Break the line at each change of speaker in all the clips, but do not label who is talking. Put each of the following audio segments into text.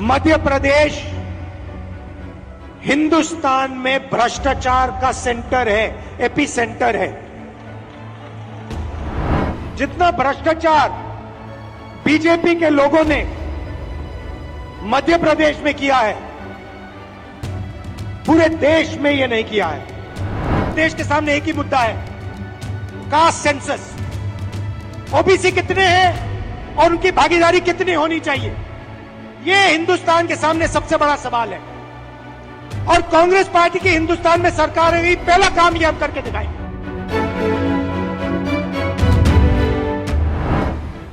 मध्य प्रदेश हिंदुस्तान में भ्रष्टाचार का सेंटर है, एपी सेंटर है। जितना भ्रष्टाचार बीजेपी के लोगों ने मध्य प्रदेश में किया है, पूरे देश में ये नहीं किया है। देश के सामने एक ही मुद्दा है, कास्ट सेंसस। ओबीसी कितने हैं और उनकी भागीदारी कितनी होनी चाहिए, ये हिंदुस्तान के सामने सबसे बड़ा सवाल है। और कांग्रेस पार्टी की हिंदुस्तान में सरकार है, पहला काम ये हम करके दिखाएंगे।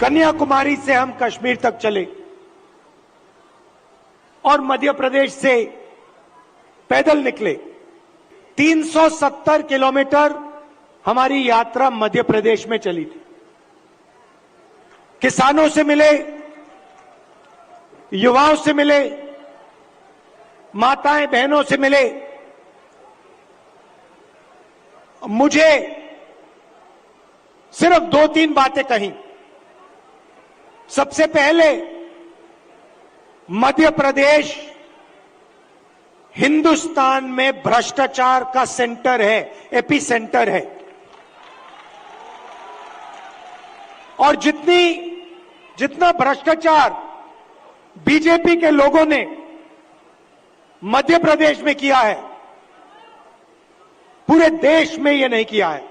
कन्याकुमारी से हम कश्मीर तक चले और मध्य प्रदेश से पैदल निकले। 370 किलोमीटर हमारी यात्रा मध्य प्रदेश में चली थी। किसानों से मिले, युवाओं से मिले, माताएं बहनों से मिले। मुझे सिर्फ 2-3 बातें कही। सबसे पहले, मध्य प्रदेश हिंदुस्तान में भ्रष्टाचार का सेंटर है, एपी सेंटर है। और जितना भ्रष्टाचार बीजेपी के लोगों ने मध्य प्रदेश में किया है, पूरे देश में ये नहीं किया है।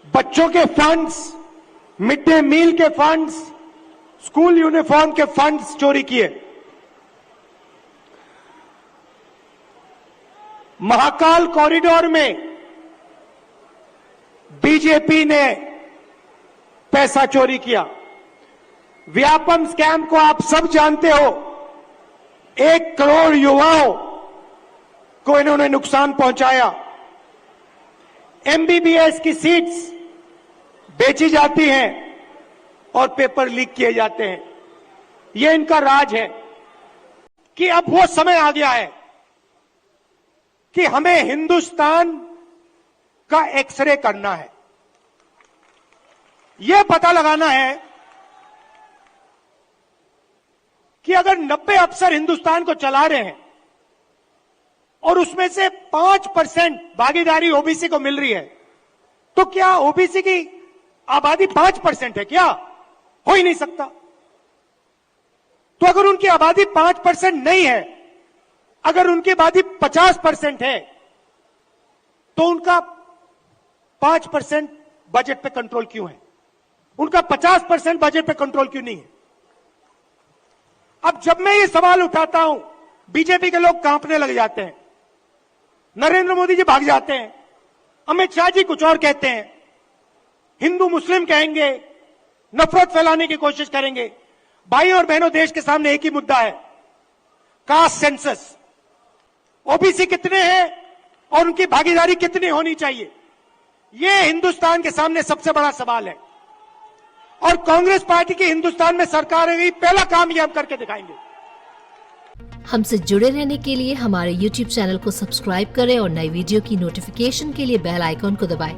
बच्चों के फंड्स, मिड डे मील के फंड्स, स्कूल यूनिफॉर्म के फंड्स चोरी किए। महाकाल कॉरिडोर में बीजेपी ने पैसा चोरी किया। व्यापम स्कैम को आप सब जानते हो। 1 करोड़ युवाओं को इन्होंने नुकसान पहुंचाया। एमबीबीएस की सीट्स बेची जाती हैं और पेपर लीक किए जाते हैं। यह इनका राज है कि अब वो समय आ गया है कि हमें हिंदुस्तान का एक्सरे करना है। यह पता लगाना है कि अगर 90 अफसर हिंदुस्तान को चला रहे हैं और उसमें से 5% भागीदारी ओबीसी को मिल रही है, तो क्या ओबीसी की आबादी 5% है? क्या हो ही नहीं सकता। तो अगर उनकी आबादी 5% नहीं है, अगर उनकी आबादी 50% है, तो उनका 5% बजट पे कंट्रोल क्यों है? उनका 50% बजट पे कंट्रोल क्यों नहीं है? अब जब मैं ये सवाल उठाता हूं, बीजेपी के लोग कांपने लग जाते हैं, नरेंद्र मोदी जी भाग जाते हैं, अमित शाह जी कुछ और कहते हैं, हिंदू मुस्लिम कहेंगे, नफरत फैलाने की कोशिश करेंगे। भाई और बहनों, देश के सामने एक ही मुद्दा है, कास्ट सेंसस। ओबीसी कितने हैं और उनकी भागीदारी कितनी होनी चाहिए, यह हिंदुस्तान के सामने सबसे बड़ा सवाल है। और कांग्रेस पार्टी की हिंदुस्तान में सरकार है, पहला काम ये हम करके दिखाएंगे।
हमसे जुड़े रहने के लिए हमारे YouTube चैनल को सब्सक्राइब करें और नई वीडियो की नोटिफिकेशन के लिए बेल आइकॉन को दबाएं।